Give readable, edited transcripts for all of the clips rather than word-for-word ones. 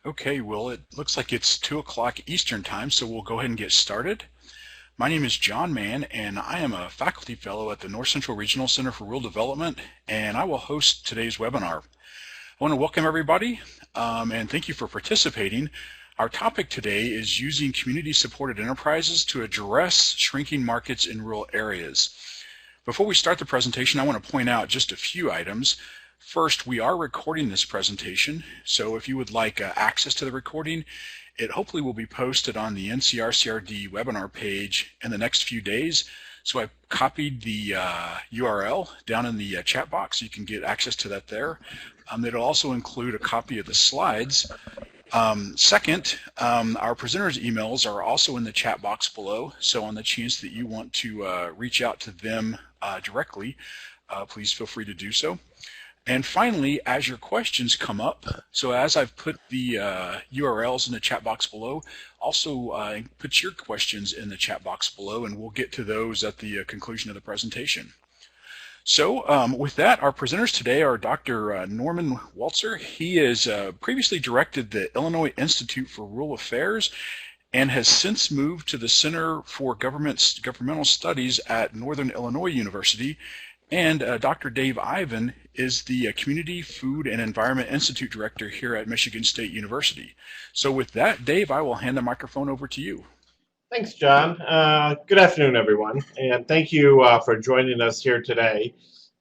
Okay, well, it looks like it's 2 o'clock Eastern Time, so we'll go ahead and get started. My name is John Mann, and I am a faculty fellow at the North Central Regional Center for Rural Development, and I will host today's webinar. I want to welcome everybody, and thank you for participating. Our topic today is using community-supported enterprises to address shrinking markets in rural areas. Before we start the presentation, I want to point out just a few items. First, we are recording this presentation, so if you would like access to the recording, it hopefully will be posted on the NCRCRD webinar page in the next few days. So I copied the URL down in the chat box. You can get access to that there. It'll also include a copy of the slides. Second, our presenters' emails are also in the chat box below, so on the chance that you want to reach out to them directly, please feel free to do so. And finally, as your questions come up, so as I've put the URLs in the chat box below, also put your questions in the chat box below, and we'll get to those at the conclusion of the presentation. So with that, our presenters today are Dr. Norman Walzer. He has previously directed the Illinois Institute for Rural Affairs and has since moved to the Center for Governmental Studies at Northern Illinois University. And Dr. Dave Ivan is the Community Food and Environment Institute Director here at Michigan State University. So with that, Dave, I will hand the microphone over to you. Thanks, John. Good afternoon, everyone, and thank you for joining us here today.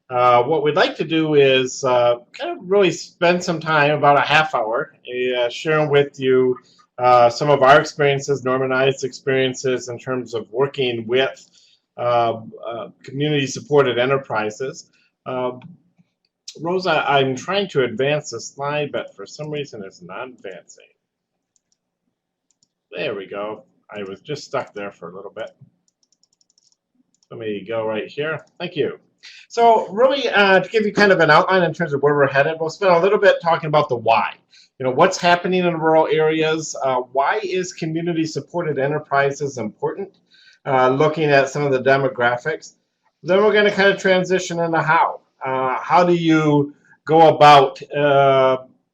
What we'd like to do is kind of really spend some time, about a half hour, sharing with you some of our experiences, Norm and I's experiences in terms of working with community-supported enterprises. Rosa, I'm trying to advance the slide, but for some reason it's not advancing. There we go. I was just stuck there for a little bit. Let me go right here. Thank you. So really, to give you kind of an outline in terms of where we're headed, we'll spend a little bit talking about the why. You know, what's happening in rural areas? Why is community-supported enterprises important? Looking at some of the demographics. Then we're going to kind of transition into how. How do you go about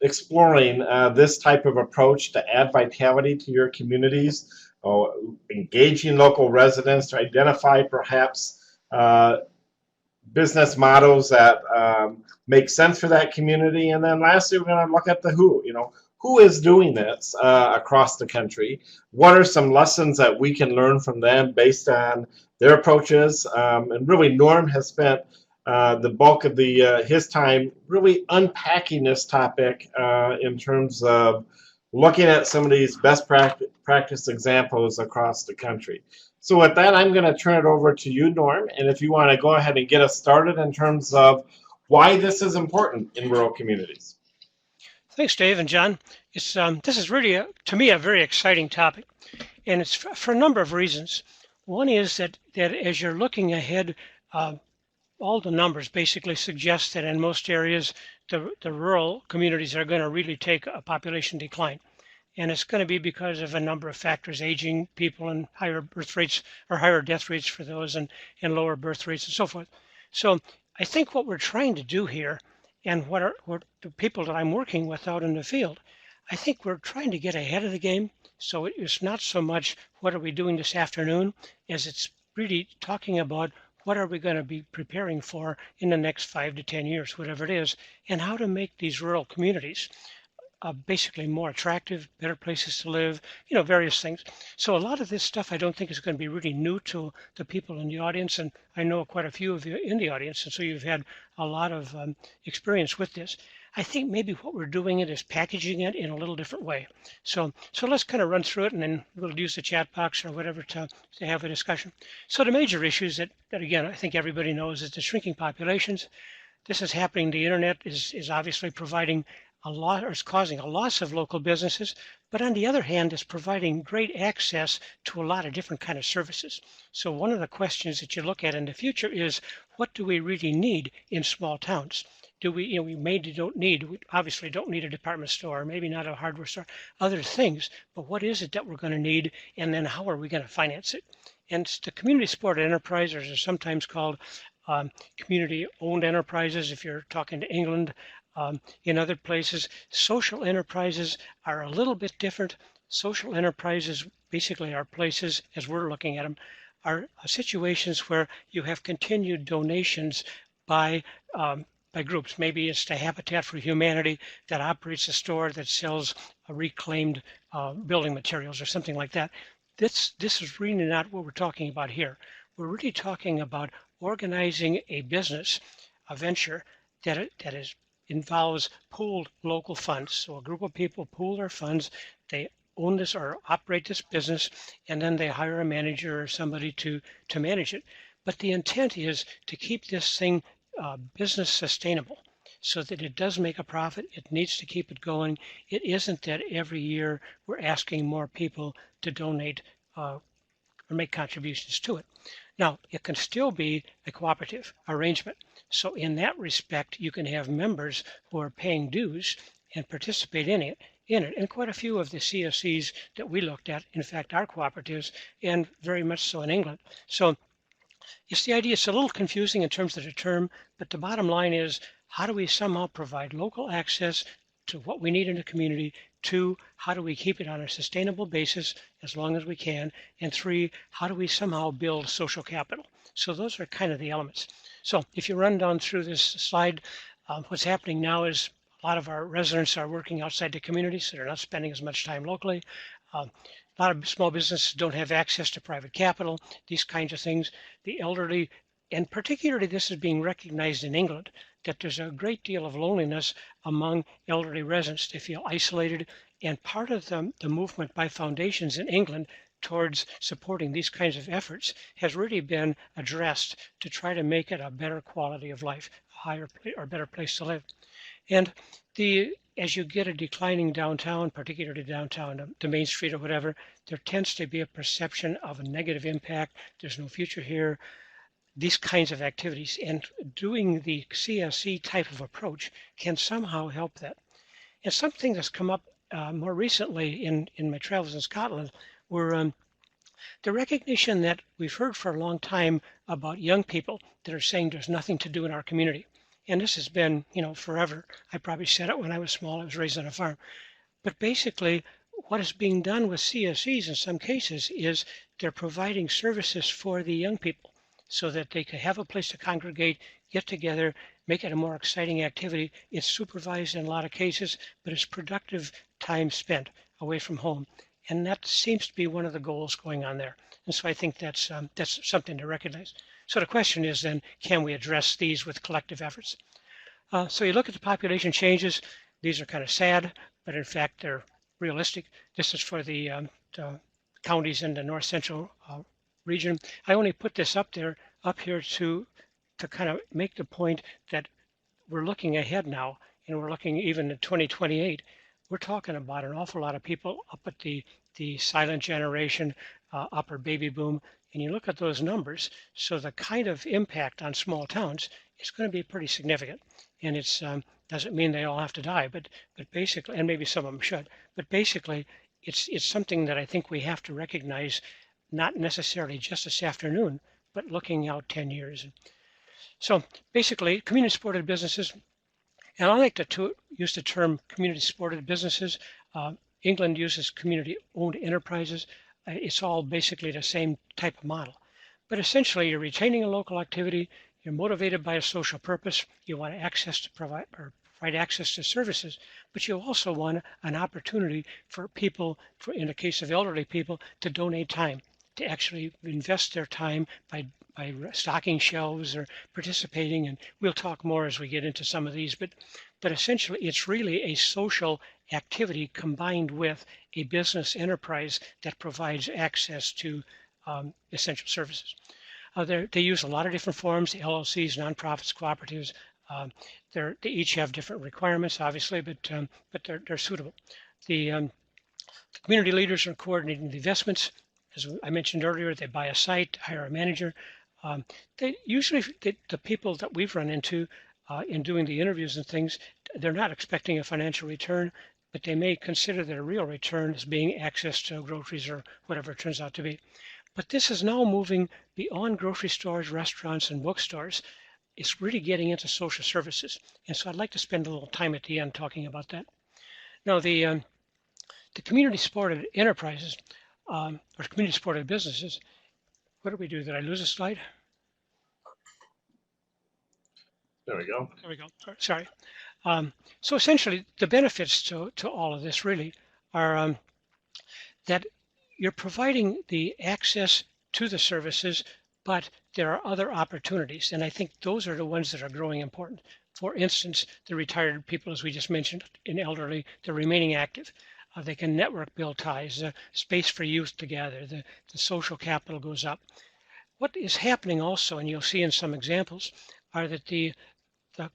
exploring this type of approach to add vitality to your communities, engaging local residents to identify perhaps business models that make sense for that community. And then lastly, we're going to look at the who. You know, who is doing this across the country? What are some lessons that we can learn from them based on their approaches? And really, Norm has spent the bulk of his time really unpacking this topic in terms of looking at some of these best practice examples across the country. So with that, I'm going to turn it over to you, Norm, and if you want to go ahead and get us started in terms of why this is important in rural communities. Thanks, Dave and John. This is really, to me, a very exciting topic, and it's for a number of reasons. One is that as you're looking ahead, all the numbers basically suggest that in most areas, the rural communities are going to really take a population decline. And it's going to be because of a number of factors: aging people and higher birth rates or higher death rates for those, and lower birth rates and so forth. So I think what we're trying to do here, and what the people that I'm working with out in the field, I think we're trying to get ahead of the game. So it's not so much what are we doing this afternoon, as it's really talking about what are we going to be preparing for in the next 5 to 10 years, whatever it is, and how to make these rural communities basically more attractive, better places to live, you know, various things. So a lot of this stuff I don't think is going to be really new to the people in the audience, and I know quite a few of you in the audience, and so you've had a lot of experience with this. I think maybe what we're doing is packaging it in a little different way. So let's kind of run through it, and then we'll use the chat box or whatever to have a discussion. So the major issues that again, I think everybody knows is the shrinking populations. This is happening. The internet is obviously providing a lot, or is causing a loss of local businesses, but on the other hand, is providing great access to a lot of different kind of services. So one of the questions that you look at in the future is, what do we really need in small towns? Do we, you know, we obviously don't need a department store, maybe not a hardware store, other things, but what is it that we're going to need, and then how are we going to finance it? And the community supported enterprises are sometimes called community owned enterprises if you're talking to England. In other places, social enterprises are a little bit different. Social enterprises basically are places, as we're looking at them, are situations where you have continued donations by groups. Maybe it's the Habitat for Humanity that operates a store that sells reclaimed building materials or something like that. This is really not what we're talking about here. We're really talking about organizing a business, a venture that involves pooled local funds. So a group of people pool their funds, they own this or operate this business, and then they hire a manager or somebody to manage it. But the intent is to keep this thing business sustainable so that it does make a profit. It needs to keep it going. It isn't that every year we're asking more people to donate or make contributions to it. Now, it can still be a cooperative arrangement. So in that respect, you can have members who are paying dues and participate in it. And quite a few of the CSEs that we looked at, in fact, are cooperatives, and very much so in England. So it's the idea, it's a little confusing in terms of the term, but the bottom line is, how do we somehow provide local access to what we need in the community? 2, how do we keep it on a sustainable basis as long as we can? And 3, how do we somehow build social capital? So those are kind of the elements. So if you run down through this slide, what's happening now is a lot of our residents are working outside the community, so they're not spending as much time locally. A lot of small businesses don't have access to private capital, these kinds of things. The elderly, and particularly this is being recognized in England, that there's a great deal of loneliness among elderly residents. They feel isolated, and part of the movement by foundations in England towards supporting these kinds of efforts has really been addressed to try to make it a better quality of life, a higher or better place to live. And as you get a declining downtown, particularly downtown to Main Street or whatever, there tends to be a perception of a negative impact. There's no future here. These kinds of activities, and doing the CSE type of approach can somehow help that. And something that's come up more recently in my travels in Scotland were the recognition that we've heard for a long time about young people that are saying there's nothing to do in our community. And this has been, forever. I probably said it when I was small. I was raised on a farm. But basically, what is being done with CSEs in some cases is they're providing services for the young people so that they can have a place to congregate, get together, make it a more exciting activity. It's supervised in a lot of cases, but it's productive time spent away from home. And that seems to be one of the goals going on there. And so I think that's something to recognize. So the question is then, can we address these with collective efforts? So you look at the population changes. These are kind of sad, but in fact they're realistic. This is for the counties in the north central region. I only put this up here to kind of make the point that we're looking ahead now, and we're looking even at 2028. We're talking about an awful lot of people up at the silent generation, upper baby boom, and you look at those numbers. So the kind of impact on small towns is going to be pretty significant. And it's doesn't mean they all have to die, but basically, and maybe some of them should, but basically, it's something that I think we have to recognize, not necessarily just this afternoon, but looking out 10 years. So basically, community-supported businesses, and I like to use the term community-supported businesses. England uses community-owned enterprises. It's all basically the same type of model. But essentially, you're retaining a local activity, you're motivated by a social purpose, you want access to provide access to services, but you also want an opportunity for people, in the case of elderly people, to donate time, to actually invest their time by stocking shelves or participating, and we'll talk more as we get into some of these, but essentially it's really a social activity combined with a business enterprise that provides access to essential services. They use a lot of different forms, LLCs, nonprofits, cooperatives. They each have different requirements, obviously, but they're suitable. The community leaders are coordinating the investments. As I mentioned earlier, they buy a site, hire a manager. The people that we've run into in doing the interviews and things, they're not expecting a financial return, but they may consider their real return as being access to groceries or whatever it turns out to be. But this is now moving beyond grocery stores, restaurants, and bookstores. is really getting into social services. And so I'd like to spend a little time at the end talking about that. Now, the community-supported enterprises or community-supported businesses, what do we do? Did I lose a slide? There we go. There we go. Sorry. So essentially, the benefits to all of this really are that you're providing the access to the services, but there are other opportunities. And I think those are the ones that are growing important. For instance, the retired people, as we just mentioned, in elderly, they're remaining active. They can network, build ties, space for youth to gather, the social capital goes up. What is happening also, and you'll see in some examples, are that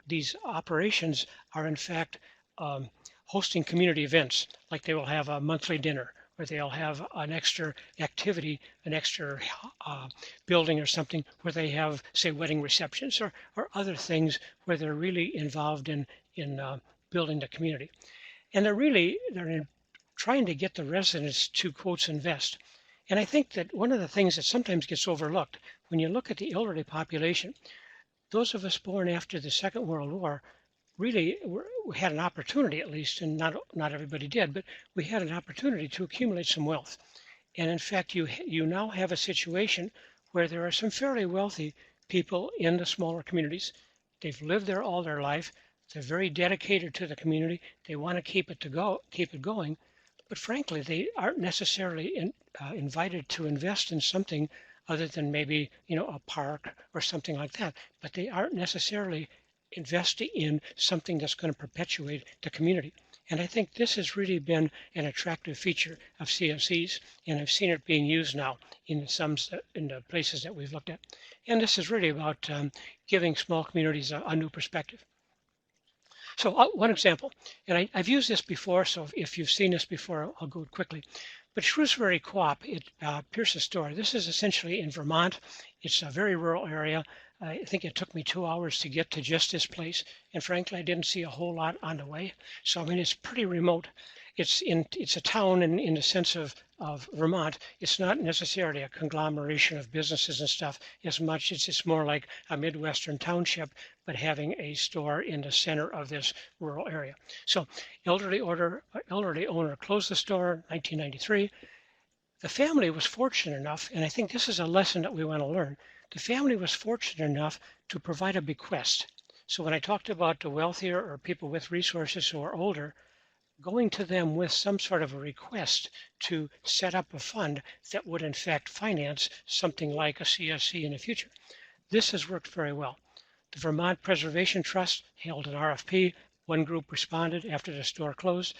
these operations are in fact hosting community events, like they will have a monthly dinner, or they'll have an extra activity, an extra building or something where they have, say, wedding receptions or other things where they're really involved in building the community. And they're trying to get the residents to, quotes, invest. And I think that one of the things that sometimes gets overlooked, when you look at the elderly population, those of us born after the Second World War really we had an opportunity, at least, and not everybody did, but we had an opportunity to accumulate some wealth. And in fact, you now have a situation where there are some fairly wealthy people in the smaller communities. They've lived there all their life. They're very dedicated to the community. They want to keep it going. But frankly, they aren't necessarily invited to invest in something other than maybe, a park or something like that. But they aren't necessarily investing in something that's going to perpetuate the community. And I think this has really been an attractive feature of CSEs, and I've seen it being used now in the places that we've looked at. And this is really about giving small communities a new perspective. So one example, and I've used this before, so if you've seen this before, I'll go quickly. But Shrewsbury CoOp, Pierce's store, this is essentially in Vermont. It's a very rural area. I think it took me 2 hours to get to just this place. And frankly, I didn't see a whole lot on the way. So, I mean, it's pretty remote. It's a town in the sense of Vermont. It's not necessarily a conglomeration of businesses and stuff as much as it's more like a Midwestern township, but having a store in the center of this rural area. So elderly owner closed the store in 1993. The family was fortunate enough, and I think this is a lesson that we want to learn. The family was fortunate enough to provide a bequest. So when I talked about the wealthier or people with resources who are older, going to them with some sort of a request to set up a fund that would in fact finance something like a CSE in the future. This has worked very well. The Vermont Preservation Trust held an RFP. One group responded after the store closed.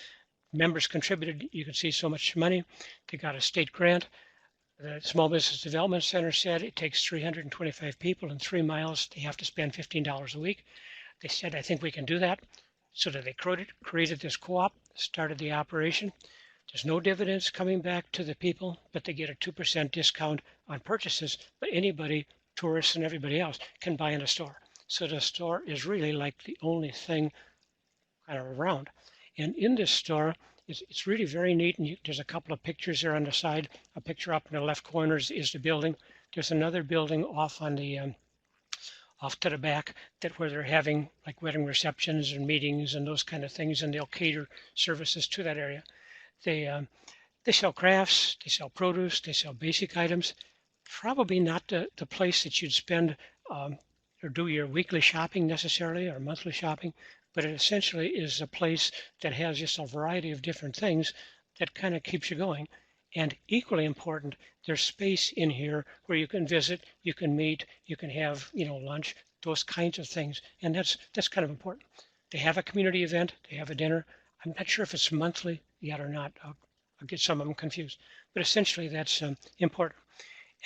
Members contributed, you can see, so much money. They got a state grant. The Small Business Development Center said it takes 325 people and 3 miles. They have to spend $15 a week. They said, I think we can do that. So that they created this co-op, started the operation. There's no dividends coming back to the people, but they get a 2% discount on purchases. But anybody, tourists and everybody else, can buy in a store. So the store is really like the only thing kind of around. And in this store, it's really very neat. And there's a couple of pictures there on the side. A picture up in the left corner is the building. There's another building off on the off to the back where they're having like wedding receptions and meetings and those kind of things, and they'll cater services to that area. They sell crafts, they sell produce, they sell basic items. Probably not the place that you'd spend or do your weekly shopping necessarily or monthly shopping, but it essentially is a place that has just a variety of different things that kind of keeps you going. And equally important, there's space in here where you can visit, you can meet, you can have, lunch, those kinds of things. And that's kind of important. They have a community event, they have a dinner. I'm not sure if it's monthly yet or not. I'll get some of them confused. But essentially, that's important.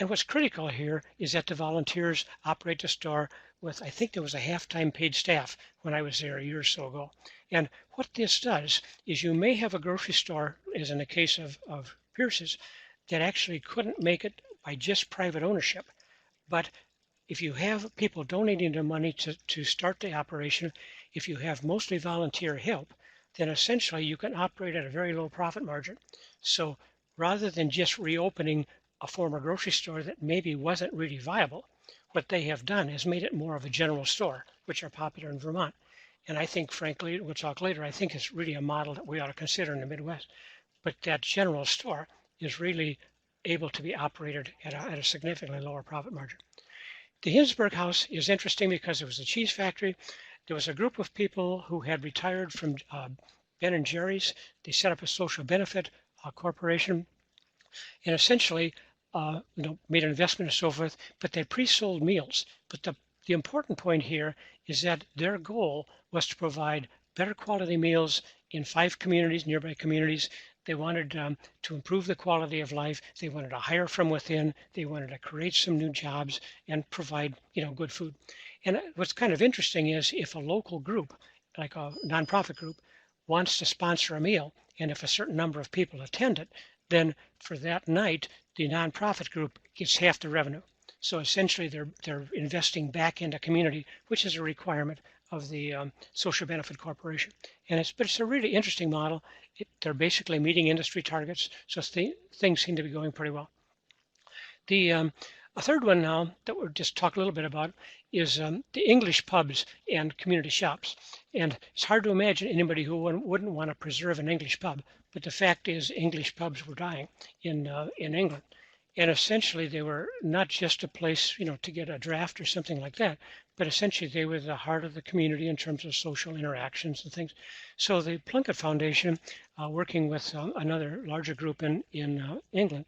And what's critical here is that the volunteers operate the store with, I think there was a half-time paid staff when I was there a year or so ago. And what this does is you may have a grocery store, as in the case of Pierce's, that actually couldn't make it by just private ownership. But if you have people donating their money to start the operation, if you have mostly volunteer help, then essentially you can operate at a very low profit margin. So rather than just reopening a former grocery store that maybe wasn't really viable, what they have done is made it more of a general store, which are popular in Vermont. And I think, frankly, we'll talk later, I think it's really a model that we ought to consider in the Midwest. But that general store is really able to be operated at a significantly lower profit margin. The Hintsburgh House is interesting because it was a cheese factory. There was a group of people who had retired from Ben and Jerry's. They set up a social benefit corporation and essentially made an investment and so forth, but they pre-sold meals. But the important point here is that their goal was to provide better quality meals in 5 communities, nearby communities. They wanted to improve the quality of life. They wanted to hire from within. They wanted to create some new jobs and provide, good food. And what's kind of interesting is if a local group, like a nonprofit group, wants to sponsor a meal, and if a certain number of people attend it, then for that night, the nonprofit group gets half the revenue. So essentially, they're investing back into community, which is a requirement of the Social Benefit Corporation. And it's a really interesting model. They're basically meeting industry targets, so things seem to be going pretty well. A third one now that we'll just talk a little bit about is the English pubs and community shops. And it's hard to imagine anybody who wouldn't want to preserve an English pub, but the fact is English pubs were dying in England. And essentially they were not just a place, to get a draft or something like that, but essentially they were the heart of the community in terms of social interactions and things. So the Plunkett Foundation, working with another larger group in England,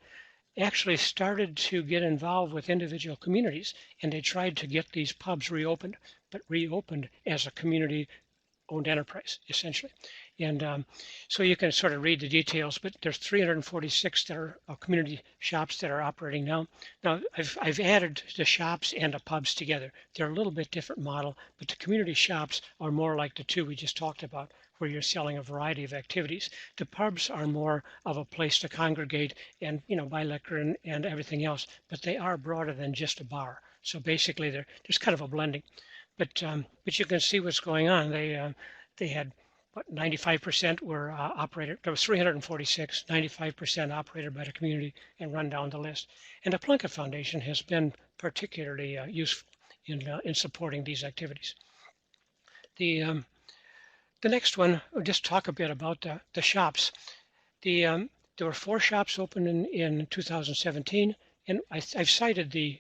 actually started to get involved with individual communities, and they tried to get these pubs reopened, but reopened as a community-owned enterprise, essentially. And so you can sort of read the details, but there's 346 that are community shops that are operating now. Now, I've added the shops and the pubs together. They're a little bit different model, but the community shops are more like the two we just talked about, where you're selling a variety of activities. The pubs are more of a place to congregate and, buy liquor and everything else, but they are broader than just a bar. So basically, there's kind of a blending. But you can see what's going on. They had, 95% were operated. There was 346, 95% operated by the community, and run down the list. And the Plunkett Foundation has been particularly useful in supporting these activities. The next one, we'll just talk a bit about the shops. There were 4 shops opened in 2017, and I've cited the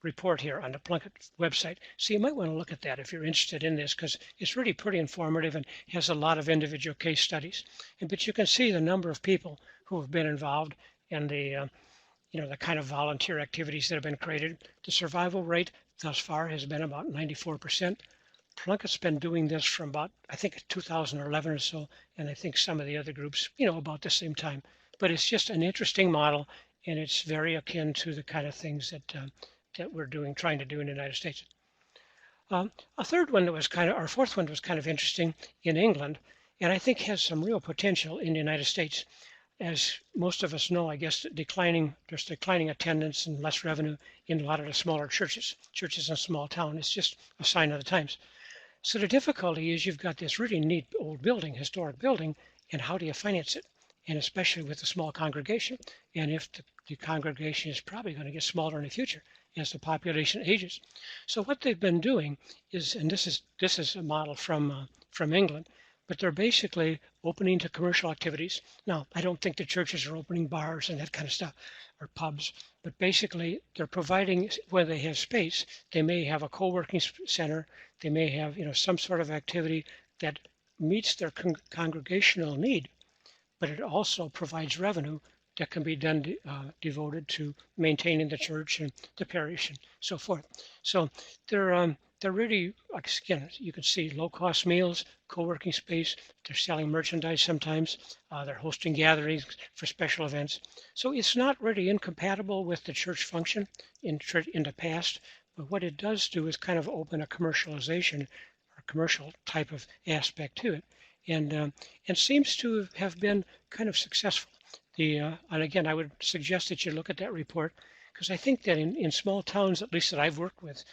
report here on the Plunkett website. So you might want to look at that if you're interested in this, because it's really pretty informative and has a lot of individual case studies. But you can see the number of people who have been involved and the kind of volunteer activities that have been created. The survival rate thus far has been about 94%. Plunkett's been doing this from about, I think, 2011 or so, and I think some of the other groups, about the same time. But it's just an interesting model, and it's very akin to the kind of things that we're trying to do in the United States. A third one that was our fourth one was kind of interesting in England, and I think has some real potential in the United States. As most of us know, I guess there's declining attendance and less revenue in a lot of the smaller churches in small town. It's just a sign of the times. So the difficulty is you've got this really neat old building, historic building, and how do you finance it? And especially with a small congregation. And if the congregation is probably going to get smaller in the future as the population ages. So what they've been doing is, and this is a model from England, but they're basically opening to commercial activities. Now, I don't think the churches are opening bars and that kind of stuff, or pubs, but basically they're providing, where they have space, they may have a co-working center, they may have some sort of activity that meets their congregational need, but it also provides revenue that can be then devoted to maintaining the church and the parish and so forth. So they're really, again, you can see low-cost meals, co-working space. They're selling merchandise sometimes. They're hosting gatherings for special events. So it's not really incompatible with the church function in the past, but what it does do is kind of open a commercialization or commercial type of aspect to it, and seems to have been kind of successful. And again, I would suggest that you look at that report, because I think that in small towns, at least that I've worked with,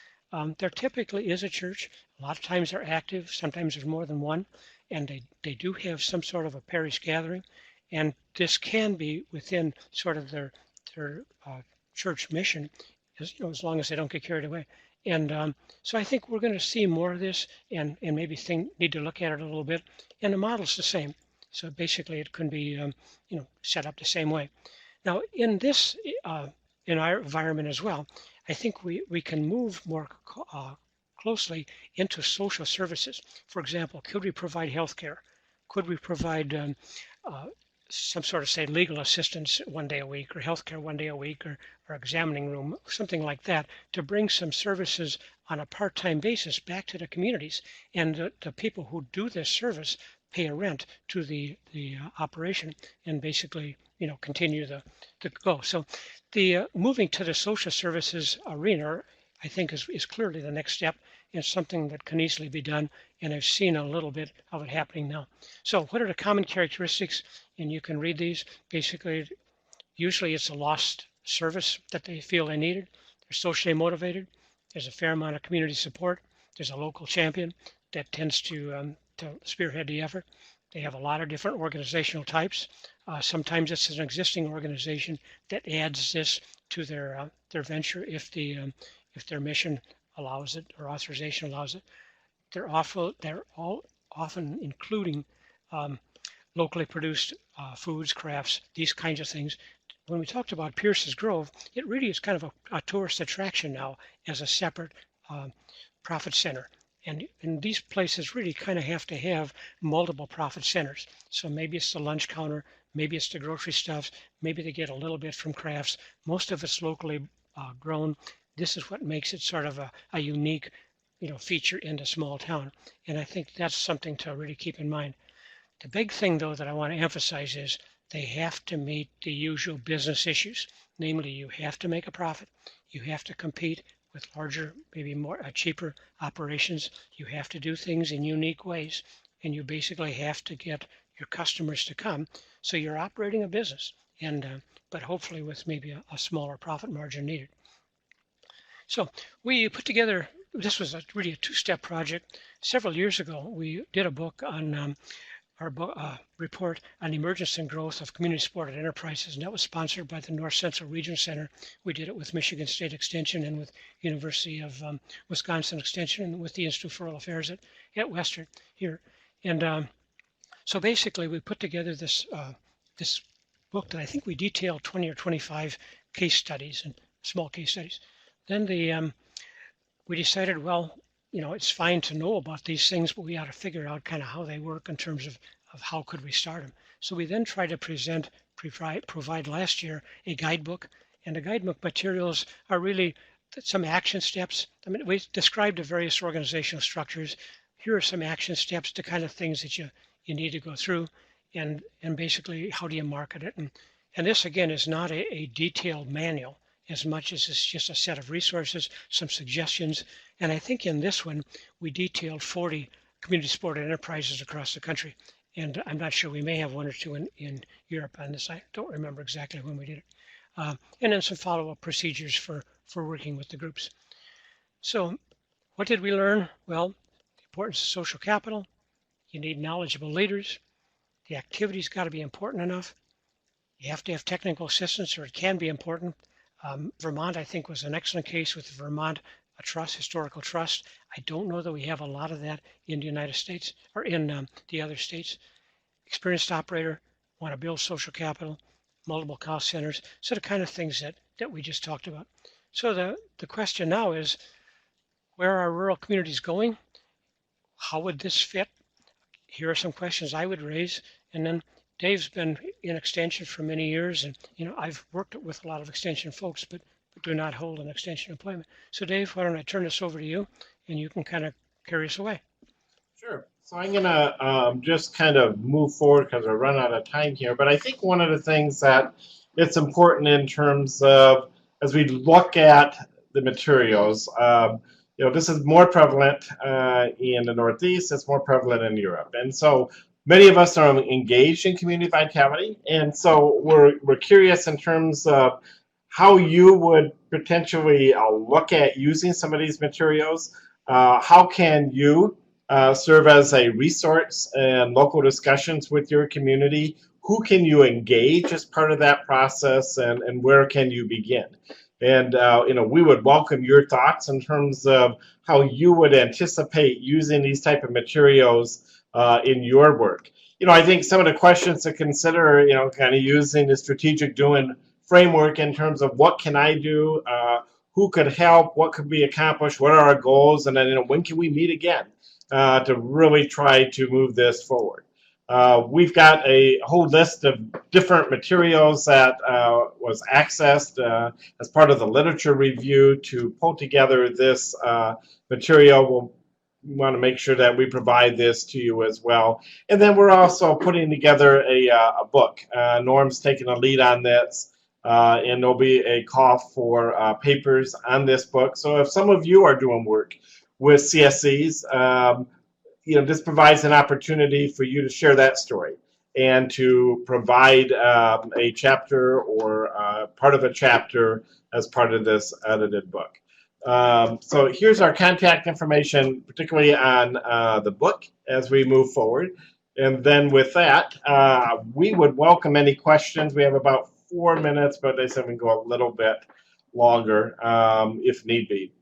there typically is a church. A lot of times they're active. Sometimes there's more than one, and they do have some sort of a parish gathering. And this can be within sort of their church mission as long as they don't get carried away. And so I think we're going to see more of this, and maybe need to look at it a little bit. And the model's the same. So basically, it can be set up the same way. Now, in this in our environment as well, I think we can move more closely into social services. For example, could we provide health care? Could we provide some sort of, say, legal assistance 1 day a week, or healthcare 1 day a week, or examining room, something like that, to bring some services on a part-time basis back to the communities, and the people who do this service pay a rent to the operation, and basically continue the go. So the moving to the social services arena, I think, is clearly the next step, and something that can easily be done, and I've seen a little bit of it happening now. So what are the common characteristics? And you can read these. Basically, usually it's a lost service that they feel they needed. They're socially motivated. There's a fair amount of community support. There's a local champion that tends to spearhead the effort. They have a lot of different organizational types. Sometimes it's an existing organization that adds this to their venture if their mission allows it, or authorization allows it. They're all often including locally produced foods, crafts, these kinds of things. When we talked about Pierce's Grove, it really is kind of a tourist attraction now as a separate profit center. And these places really kind of have to have multiple profit centers. So maybe it's the lunch counter, maybe it's the grocery stuffs, maybe they get a little bit from crafts. Most of it's locally grown. This is what makes it sort of a unique, feature in a small town. And I think that's something to really keep in mind. The big thing, though, that I want to emphasize is they have to meet the usual business issues. Namely, you have to make a profit. You have to compete with larger, maybe more cheaper operations. You have to do things in unique ways, and you basically have to get your customers to come. So you're operating a business, and but hopefully with maybe a smaller profit margin needed. So we put together, this was really a two-step project. Several years ago, we did a book on our report on emergence and growth of community-supported enterprises, and that was sponsored by the North Central Region Center. We did it with Michigan State Extension and with University of Wisconsin Extension, and with the Institute for Rural Affairs at Western here. And so basically, we put together this this book that I think we detailed 20 or 25 case studies, and small case studies. Then we decided, well, it's fine to know about these things, but we ought to figure out kind of how they work in terms of how could we start them. So we then tried to provide last year a guidebook, and the guidebook materials are really some action steps. I mean, we described the various organizational structures. Here are some action steps, the kind of things that you need to go through, and basically how do you market it. And this, again, is not a detailed manual as much as it's just a set of resources, some suggestions. And I think in this one, we detailed 40 community-supported enterprises across the country. And I'm not sure, we may have one or two in Europe on this. I don't remember exactly when we did it. And then some follow-up procedures for working with the groups. So what did we learn? Well, the importance of social capital. You need knowledgeable leaders. The activity's got to be important enough. You have to have technical assistance, or it can be important. Vermont, I think, was an excellent case with the Vermont historical trust. I don't know that we have a lot of that in the United States or in the other states. Experienced operator, want to build social capital, multiple cost centers, so the kind of things that we just talked about. So the question now is, where are rural communities going? How would this fit? Here are some questions I would raise, and then Dave's been in Extension for many years, and I've worked with a lot of Extension folks, but do not hold an Extension employment. So Dave, why don't I turn this over to you, and you can kind of carry us away. Sure. So I'm gonna just kind of move forward because we're running out of time here. But I think one of the things that it's important in terms of, as we look at the materials, this is more prevalent in the Northeast. It's more prevalent in Europe, and so many of us are engaged in community vitality, and so we're curious in terms of how you would potentially look at using some of these materials. How can you serve as a resource in local discussions with your community? Who can you engage as part of that process, and where can you begin? And we would welcome your thoughts in terms of how you would anticipate using these type of materials in your work. I think some of the questions to consider, kind of using the strategic doing framework in terms of what can I do, who could help, what could be accomplished, what are our goals, and then when can we meet again to really try to move this forward. We've got a whole list of different materials that was accessed as part of the literature review to pull together this material. We want to make sure that we provide this to you as well. And then we're also putting together a book. Norm's taking a lead on this, and there'll be a call for papers on this book. So if some of you are doing work with CSEs, this provides an opportunity for you to share that story and to provide a chapter or part of a chapter as part of this edited book. So here's our contact information, particularly on the book as we move forward. And then with that, we would welcome any questions. We have about 4 minutes, but they said we can go a little bit longer if need be.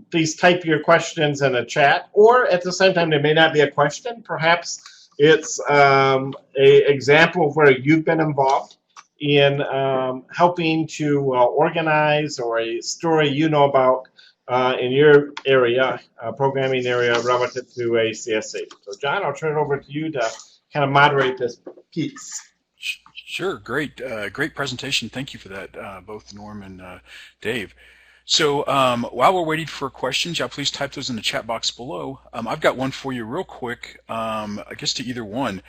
Please type your questions in a chat, or at the same time, there may not be a question. Perhaps it's an example of where you've been involved in helping to organize, or a story you know about in your area, programming area relative to a CSE. So John, I'll turn it over to you to kind of moderate this piece. Sure, great presentation. Thank you for that, both Norm and Dave. So while we're waiting for questions, y'all please type those in the chat box below. I've got one for you real quick, I guess to either one.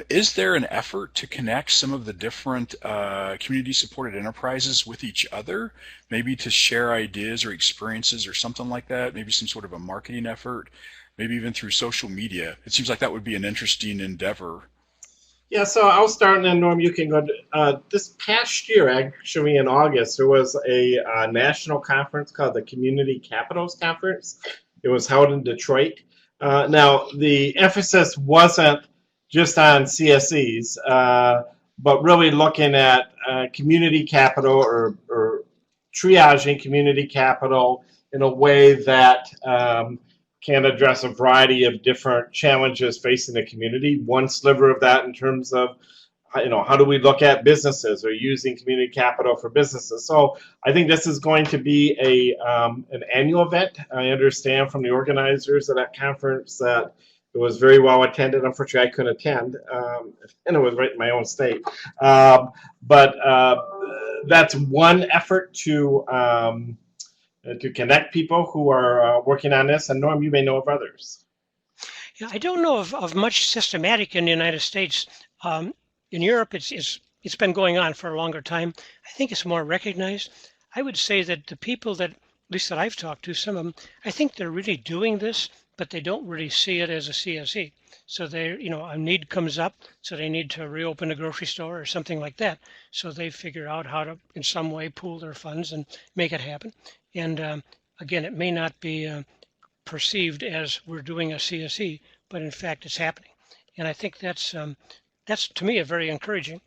Is there an effort to connect some of the different community-supported enterprises with each other, maybe to share ideas or experiences or something like that, maybe some sort of a marketing effort, maybe even through social media? It seems like that would be an interesting endeavor. Yeah, so I'll start, and then Norm, you can go. This past year, actually in August, there was a national conference called the Community Capitals Conference. It was held in Detroit. Now, the emphasis wasn't just on CSEs, but really looking at community capital or triaging community capital in a way that can address a variety of different challenges facing the community. One sliver of that in terms of, how do we look at businesses or using community capital for businesses? So I think this is going to be an annual event. I understand from the organizers of that conference that it was very well attended. Unfortunately, I couldn't attend, and it was right in my own state. But that's one effort to connect people who are working on this. And Norm, you may know of others. Yeah, I don't know of much systematic in the United States. In Europe, it's been going on for a longer time. I think it's more recognized. I would say that the people that, at least that I've talked to, some of them, I think they're really doing this, but they don't really see it as a CSE. So they, a need comes up, so they need to reopen a grocery store or something like that. So they figure out how to, in some way, pool their funds and make it happen. And again, it may not be perceived as we're doing a CSE, but in fact, it's happening. And I think that's to me a very encouraging.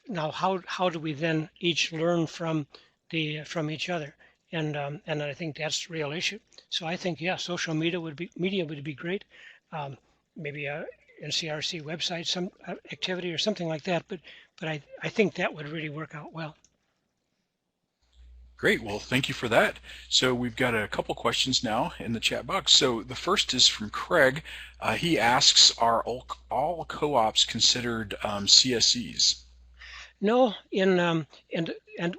Now, how do we then each learn from each other? And I think that's the real issue. So I think, yeah, social media would be great. Maybe a NCRC website, some activity or something like that. But I think that would really work out well. Great, well, thank you for that. So we've got a couple questions now in the chat box. So the first is from Craig. He asks, are all co-ops considered CSEs? No, and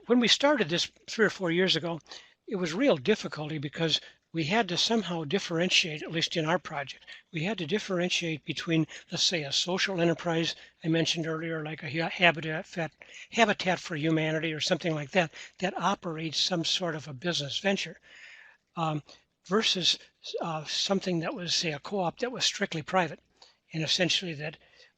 when we started this 3 or 4 years ago, it was real difficulty because we had to somehow differentiate, at least in our project, we had to differentiate between, let's say, a social enterprise I mentioned earlier, like a Habitat for Humanity or something like that, that operates some sort of a business venture, versus something that was, say, a co-op that was strictly private. And essentially that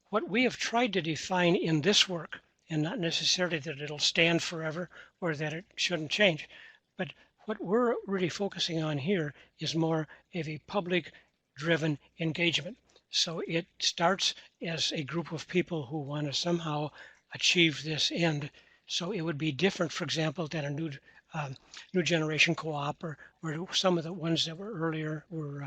what we have tried to define in this work, and not necessarily that it'll stand forever or that it shouldn't change, but what we're really focusing on here is more of a public-driven engagement. So it starts as a group of people who want to somehow achieve this end So it would be different, for example, than a new generation co-op, or some of the ones that were earlier were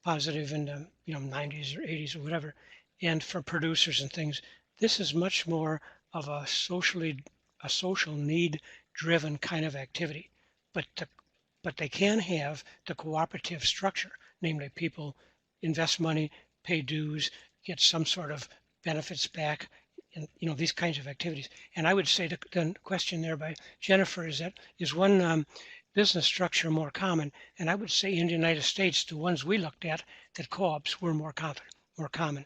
positive in the 90s or 80s or whatever. And for producers and things, this is much more of a social need driven kind of activity. But they can have the cooperative structure, namely people invest money, pay dues, get some sort of benefits back, and these kinds of activities. And I would say the question there by Jennifer is one business structure more common? And I would say in the United States, the ones we looked at, that co-ops were more common.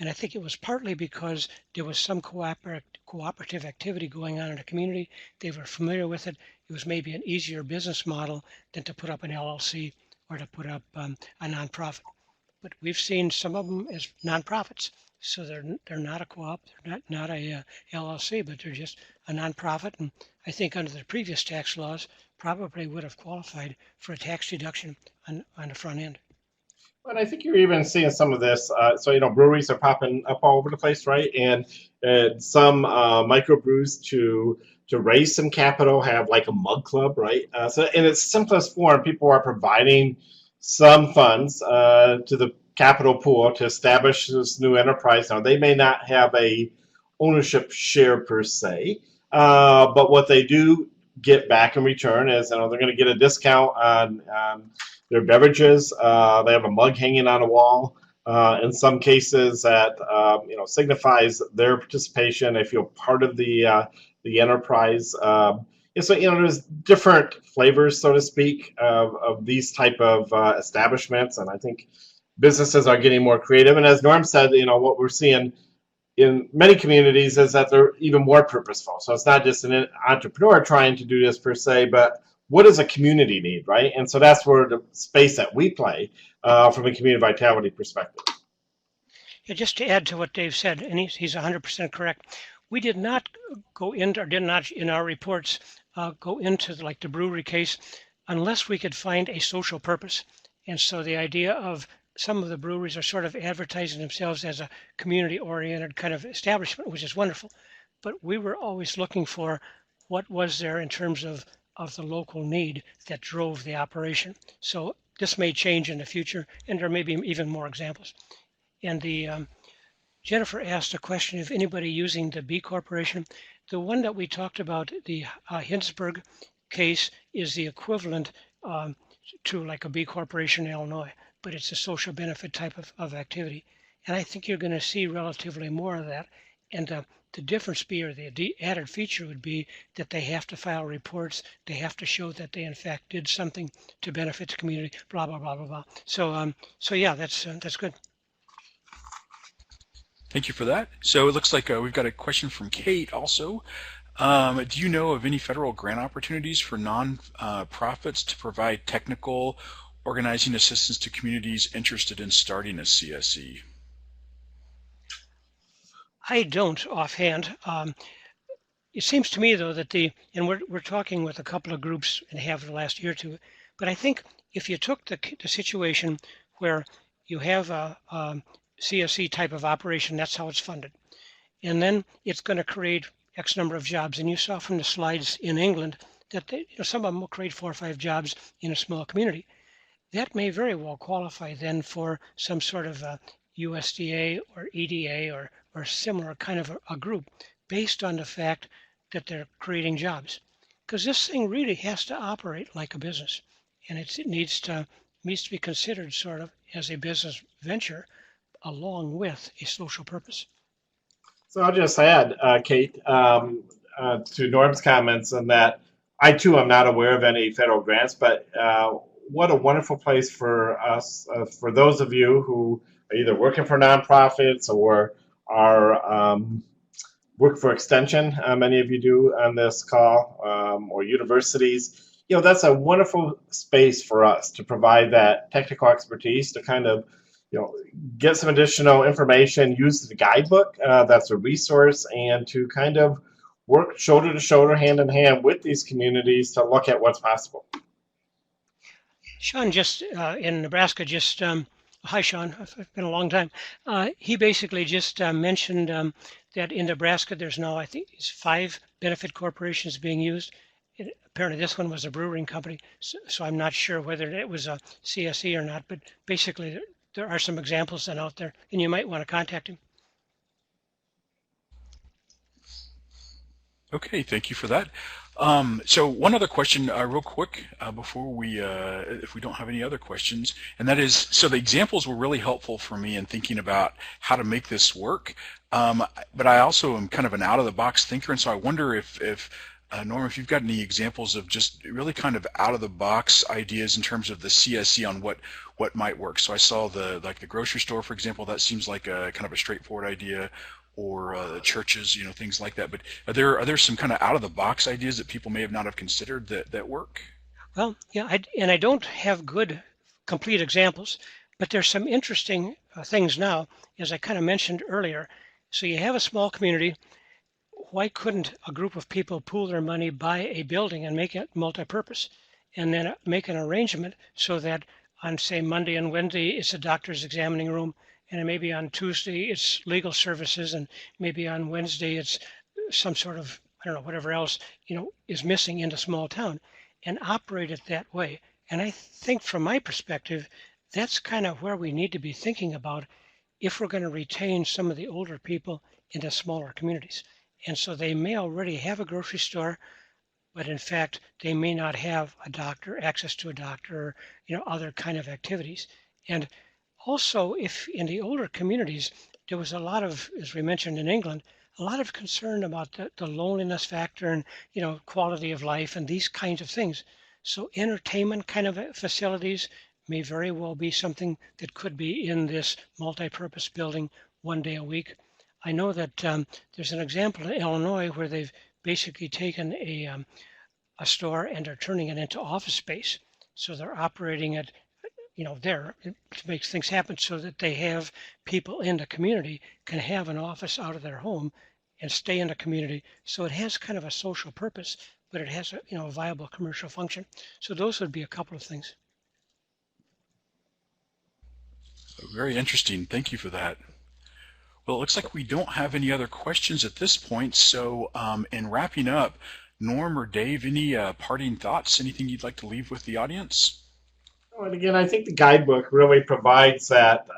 And I think it was partly because there was some cooperative activity going on in the community. They were familiar with it. It was maybe an easier business model than to put up an LLC or to put up a nonprofit. But we've seen some of them as nonprofits. So they're not a co-op, they're not a LLC, but they're just a nonprofit. And I think under the previous tax laws, probably would have qualified for a tax deduction on the front end. But I think you're even seeing some of this. Breweries are popping up all over the place, right? And some microbrews to raise some capital have like a mug club, right? So in its simplest form, people are providing some funds to the capital pool to establish this new enterprise. Now, they may not have a ownership share per se, but what they do get back in return is they're going to get a discount on their beverages. They have a mug hanging on a wall. In some cases, that signifies their participation. They feel part of the enterprise. There's different flavors, so to speak, of these type of establishments, and I think businesses are getting more creative. And as Norm said, what we're seeing in many communities is that they're even more purposeful. So it's not just an entrepreneur trying to do this per se, but what does a community need, right? And so that's where the space that we play from a community vitality perspective. Yeah, just to add to what Dave said, and he's 100% correct. We did not go into, or did not in our reports go into like the brewery case unless we could find a social purpose. And so the idea of some of the breweries are sort of advertising themselves as a community-oriented kind of establishment, which is wonderful. But we were always looking for what was there in terms of the local need that drove the operation. So this may change in the future, and there may be even more examples. And Jennifer asked a question of anybody using the B Corporation. The one that we talked about, the Hintsburgh case, is the equivalent to like a B Corporation in Illinois, but it's a social benefit type of activity. And I think you're going to see relatively more of that. And the difference or the added feature would be that they have to file reports. They have to show that they in fact did something to benefit the community, blah, blah, blah, blah, blah. So yeah, that's good. Thank you for that. So it looks like we've got a question from Kate also. Do you know of any federal grant opportunities for non-profits to provide technical organizing assistance to communities interested in starting a CSE? I don't offhand. It seems to me though that and we're talking with a couple of groups and have the last year or two, but I think if you took the situation where you have a CSE type of operation, that's how it's funded. And then it's going to create X number of jobs. And you saw from the slides in England that some of them will create 4 or 5 jobs in a small community. That may very well qualify then for some sort of a USDA or EDA or similar kind of a group based on the fact that they're creating jobs. Because this thing really has to operate like a business. And it needs to be considered sort of as a business venture along with a social purpose. So I'll just add, Kate, to Norm's comments, and that I too am not aware of any federal grants, but what a wonderful place for us, for those of you who are either working for nonprofits or are work for extension, many of you do on this call, or universities. That's a wonderful space for us to provide that technical expertise to kind of get some additional information, use the guidebook, that's a resource, and to kind of work shoulder to shoulder, hand in hand with these communities to look at what's possible. Sean just in Nebraska just Hi, Sean. It's been a long time. He basically just mentioned that in Nebraska, there's now, I think, it's 5 benefit corporations being used. Apparently, this one was a brewing company, so I'm not sure whether it was a CSE or not. But basically, there are some examples then out there, and you might want to contact him. Okay, thank you for that. So one other question, real quick, before we, if we don't have any other questions, and that is, so the examples were really helpful for me in thinking about how to make this work. But I also am kind of an out-of-the-box thinker, and so I wonder if Norm, if you've got any examples of just really kind of out-of-the-box ideas in terms of the CSE on what might work. So I saw the grocery store, for example. That seems like a kind of a straightforward idea, or churches, things like that. But are there some kind of out-of-the-box ideas that people may have not have considered that work? Well, yeah, I don't have good, complete examples, but there's some interesting things now, as I kind of mentioned earlier. So you have a small community. Why couldn't a group of people pool their money, buy a building, and make it multi-purpose, and then make an arrangement so that on, say, Monday and Wednesday, it's a doctor's examining room, and maybe on Tuesday, it's legal services, and maybe on Wednesday, it's some sort of, I don't know, whatever else, is missing in a small town, and operate it that way. And I think from my perspective, that's kind of where we need to be thinking about if we're going to retain some of the older people into smaller communities. And so they may already have a grocery store, but in fact, they may not have a doctor, access to a doctor, or, other kind of activities. And also, if in the older communities, there was a lot of, as we mentioned in England, a lot of concern about the loneliness factor and, quality of life and these kinds of things. So entertainment kind of facilities may very well be something that could be in this multi-purpose building 1 day a week. I know that there's an example in Illinois where they've basically taken a store and are turning it into office space. So they're operating it, there to make things happen so that they have people in the community can have an office out of their home and stay in the community. So it has kind of a social purpose, but it has a viable commercial function. So those would be a couple of things. Very interesting. Thank you for that. Well, it looks like we don't have any other questions at this point. So in wrapping up, Norm or Dave, any parting thoughts, anything you'd like to leave with the audience? And again, I think the guidebook really provides that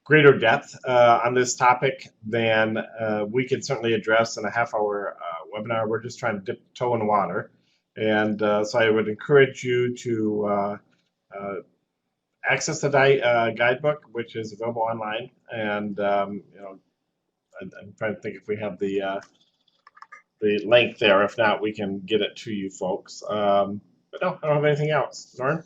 greater depth on this topic than we could certainly address in a half-hour webinar. We're just trying to dip toe in the water. And so I would encourage you to access the guidebook, which is available online. And I'm trying to think if we have the link there. If not, we can get it to you folks. But no, I don't have anything else. Norm?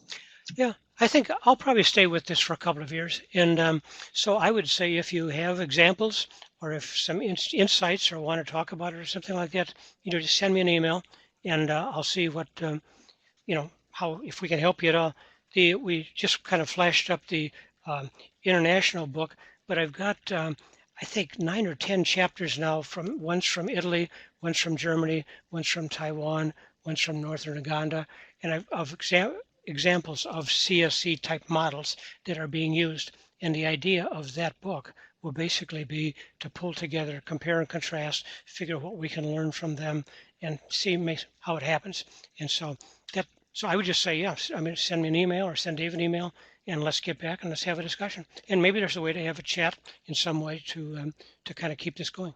Yeah, I think I'll probably stay with this for a couple of years. And so I would say if you have examples or if some insights or want to talk about it or something like that, just send me an email and I'll see what, how, if we can help you at all. We just kind of flashed up the international book, but I've got, I think, 9 or 10 chapters now, one's from Italy, one's from Germany, one's from Taiwan, one's from northern Uganda, and I've examples of CSE type models that are being used. And the idea of that book will basically be to pull together, compare and contrast, figure what we can learn from them, and see how it happens. And so I would just say, yes, send me an email or send Dave an email, and let's get back and let's have a discussion. And maybe there's a way to have a chat in some way to kind of keep this going.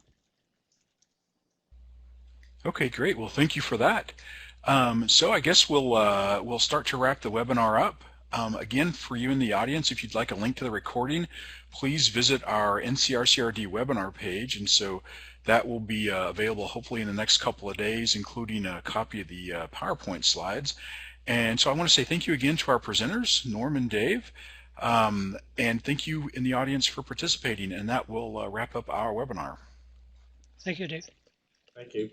Okay, great. Well, thank you for that. So I guess we'll start to wrap the webinar up. Again, for you in the audience, if you'd like a link to the recording, please visit our NCRCRD webinar page, and so that will be available hopefully in the next couple of days, including a copy of the PowerPoint slides. And so I want to say thank you again to our presenters, Norm and Dave, and thank you in the audience for participating, and that will wrap up our webinar. Thank you, Dave. Thank you.